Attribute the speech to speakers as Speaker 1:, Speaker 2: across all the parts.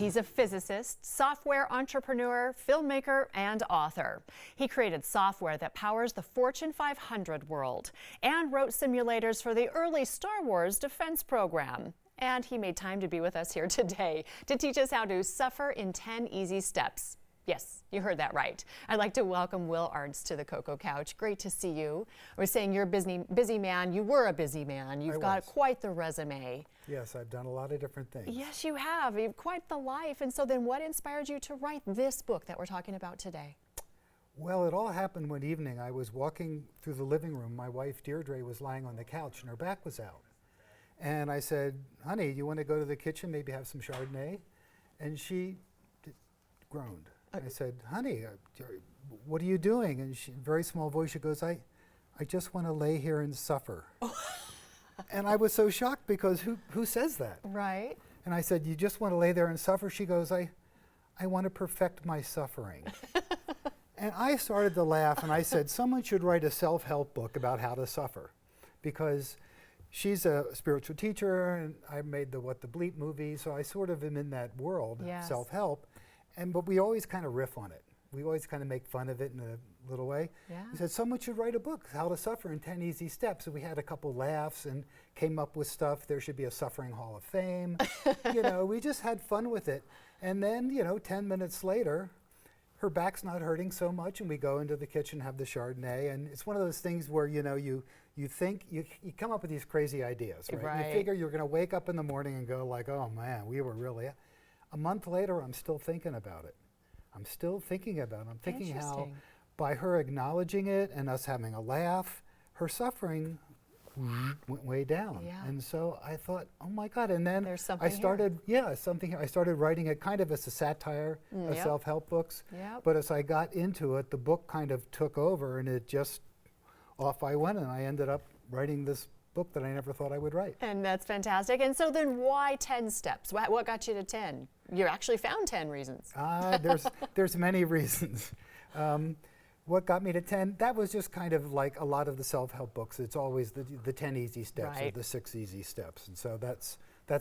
Speaker 1: He's a physicist, software entrepreneur, filmmaker, and author. He created software that powers the Fortune 500 world and wrote simulators for the early Star Wars defense program. And he made time to be with us here today to teach us how to suffer in 10 easy steps. Yes, you heard that right. I'd like to welcome Will Arntz to the Cocoa Couch. Great to see you. I was saying you're a busy man. You were a busy man. You've got quite the resume.
Speaker 2: Yes, I've done a lot of different things.
Speaker 1: Yes, you have. You've quite the life. And so then what inspired you to write this book that we're talking about today?
Speaker 2: Well, it all happened one evening. I was walking through the living room. My wife, Deirdre, was lying on the couch and her back was out. And I said, honey, you want to go to the kitchen, maybe have some Chardonnay? And she groaned. I said, honey, what are you doing? And she, very small voice, she goes, I just want to lay here and suffer. And I was so shocked because who says that?
Speaker 1: Right.
Speaker 2: And I said, you just want to lay there and suffer? She goes, I want to perfect my suffering. And I started to laugh and I said, someone should write a self-help book about how to suffer. Because she's a spiritual teacher and I made the What the Bleep movie, so I sort of am in that world,
Speaker 1: yes.
Speaker 2: Self-help. But we always kind of riff on it. We always kind of make fun of it in a little way.
Speaker 1: Yeah.
Speaker 2: He said, someone should write a book, How to Suffer in 10 Easy Steps. And we had a couple laughs and came up with stuff. There should be a Suffering Hall of Fame. We just had fun with it. And then, 10 minutes later, her back's not hurting so much, and we go into the kitchen, have the Chardonnay. And it's one of those things where, you think, you come up with these crazy ideas, right?
Speaker 1: Right.
Speaker 2: You figure you're going to wake up in the morning and go like, oh man, we were really... A month later, I'm still thinking about it. I'm thinking how by her acknowledging it and us having a laugh, her suffering went way down.
Speaker 1: Yeah.
Speaker 2: And so I thought, oh my God. And then
Speaker 1: I
Speaker 2: started, I started writing it kind of as a satire of
Speaker 1: Yep.
Speaker 2: self-help books.
Speaker 1: Yep.
Speaker 2: But as I got into it, the book kind of took over and it just, off I went, and I ended up writing this book that I never thought I would write.
Speaker 1: And that's fantastic. And so then why 10 steps? What got you to 10? You actually found 10 reasons.
Speaker 2: There's many reasons. What got me to 10? That was just kind of like a lot of the self-help books. It's always the 10 easy steps,
Speaker 1: right.
Speaker 2: Or the 6 easy steps. And so that's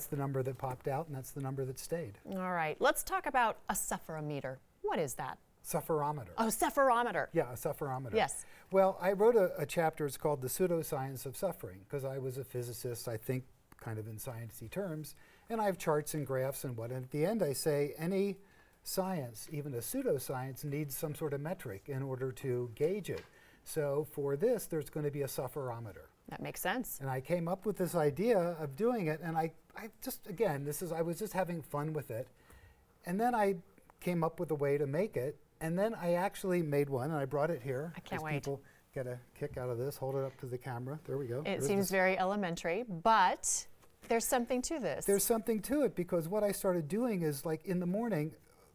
Speaker 2: the number that popped out, and that's the number that stayed.
Speaker 1: All right. Let's talk about a sufferometer. What is that?
Speaker 2: Suffererometer.
Speaker 1: Oh, sufferometer.
Speaker 2: Yeah, a suffererometer.
Speaker 1: Yes.
Speaker 2: Well, I wrote a chapter, it's called The Pseudoscience of Suffering, because I was a physicist, I think kind of in sciencey terms, and I have charts and graphs and and at the end I say any science, even a pseudoscience, needs some sort of metric in order to gauge it. So for this, there's going to be a sufferometer.
Speaker 1: That makes sense.
Speaker 2: And I came up with this idea of doing it, and I just, again, I was just having fun with it. And then I came up with a way to make it, and then I actually made one, and I brought it here.
Speaker 1: I can't wait.
Speaker 2: People get a kick out of this. Hold it up to the camera. There we go.
Speaker 1: It seems very elementary, but there's something to this.
Speaker 2: There's something to it, because what I started doing is, like, in the morning,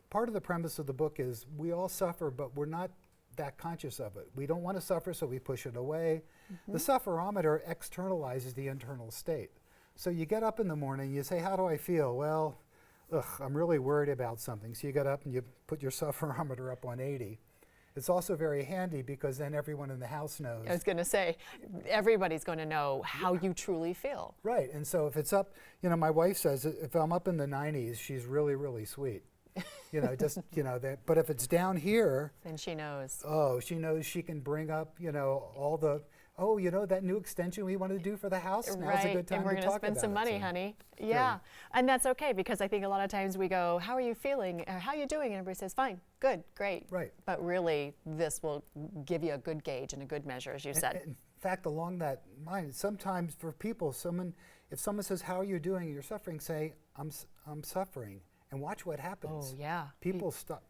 Speaker 2: part of the premise of the book is we all suffer, but we're not that conscious of it. We don't want to suffer, so we push it away. Mm-hmm. The Suffererometer externalizes the internal state. So you get up in the morning, you say, how do I feel? Well, I'm really worried about something. So you get up and you put your Suffererometer up on 80. It's also very handy because then everyone in the house knows.
Speaker 1: I was going to say, everybody's going to know how you truly feel.
Speaker 2: Right, and so if it's up, my wife says if I'm up in the 90s, she's really, really sweet. But if it's down here.
Speaker 1: Then she knows.
Speaker 2: Oh, she knows she can bring up, all the, that new extension we want to do for the house.
Speaker 1: Right,
Speaker 2: Now's a good time
Speaker 1: and we're
Speaker 2: to
Speaker 1: going to
Speaker 2: talk
Speaker 1: spend
Speaker 2: about
Speaker 1: some money,
Speaker 2: it, so.
Speaker 1: honey. Yeah, and that's okay, because I think a lot of times we go, how are you feeling? How are you doing? And everybody says, fine, good, great.
Speaker 2: Right.
Speaker 1: But really, this will give you a good gauge and a good measure, as you said.
Speaker 2: In fact, along that line, sometimes for people, if someone says, how are you doing? And you're suffering, say, I'm suffering. And watch what happens.
Speaker 1: Oh, yeah.
Speaker 2: People stop.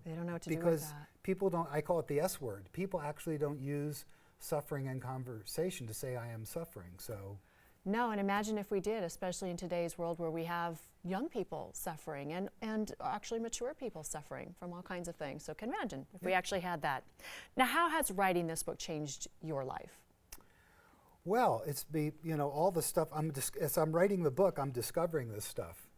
Speaker 1: They don't know what to do with
Speaker 2: Because
Speaker 1: that.
Speaker 2: people don't, I call it the S word. People actually don't use suffering in conversation to say I am suffering, so.
Speaker 1: No, and imagine if we did, especially in today's world where we have young people suffering and actually mature people suffering from all kinds of things. So can imagine if we actually had that. Now, how has writing this book changed your life?
Speaker 2: Well, it's all the stuff, as I'm writing the book, I'm discovering this stuff.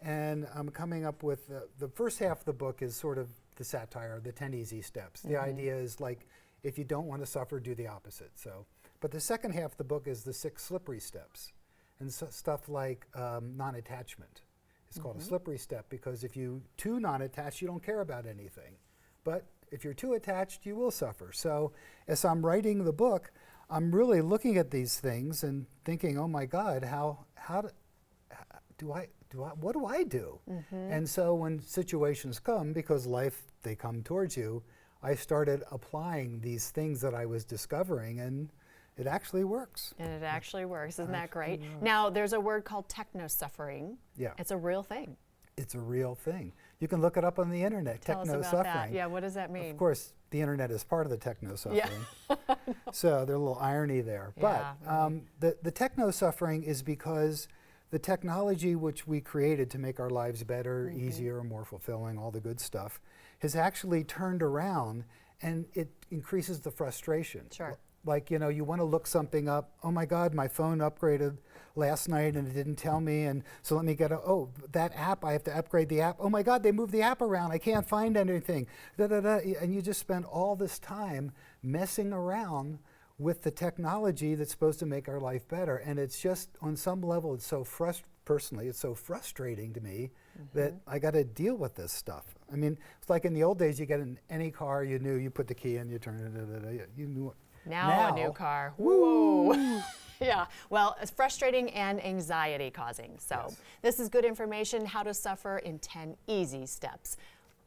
Speaker 2: And I'm coming up with, the first half of the book is sort of the satire, the 10 easy steps. The idea is like, if you don't want to suffer, do the opposite. So, but the second half of the book is the 6 slippery steps. And stuff like non-attachment It's called a slippery step, because if you're too non-attached, you don't care about anything. But if you're too attached, you will suffer. So as I'm writing the book, I'm really looking at these things and thinking, oh my God, what do I do? And so when situations come, because they come towards you, I started applying these things that I was discovering, and it actually works.
Speaker 1: And it actually works. Isn't that great? Now, there's a word called techno-suffering.
Speaker 2: Yeah.
Speaker 1: It's a real thing.
Speaker 2: It's a real thing. You can look it up on the internet,
Speaker 1: Tell us
Speaker 2: techno-suffering.
Speaker 1: about that. Yeah, what does that mean?
Speaker 2: Of course, the internet is part of the techno-suffering.
Speaker 1: Yeah.
Speaker 2: So there's a little irony there.
Speaker 1: Yeah,
Speaker 2: But the techno-suffering is because the technology which we created to make our lives better, easier, more fulfilling, all the good stuff, has actually turned around, and it increases the frustration.
Speaker 1: Sure.
Speaker 2: Like, you want to look something up. Oh my God, my phone upgraded last night and it didn't tell me, and so let me get that app, I have to upgrade the app. Oh my God, they moved the app around, I can't find anything. And you just spend all this time messing around with the technology that's supposed to make our life better. And it's just, on some level, it's so personally, it's so frustrating to me that I got to deal with this stuff. I mean, it's like in the old days, you get in any car, you put the key in, you turn it, you knew.
Speaker 1: Now a new car. Whoa. Yeah, well, it's frustrating and anxiety causing. So this is good information, how to suffer in 10 easy steps.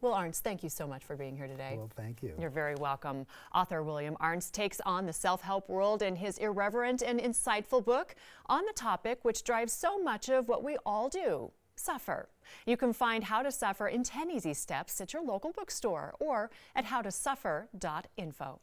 Speaker 1: Will Arntz, thank you so much for being here today.
Speaker 2: Well, thank you.
Speaker 1: You're very welcome. Author William Arntz takes on the self-help world in his irreverent and insightful book on the topic which drives so much of what we all do: suffer. You can find How to Suffer in 10 Easy Steps at your local bookstore or at HowToSuffer.info.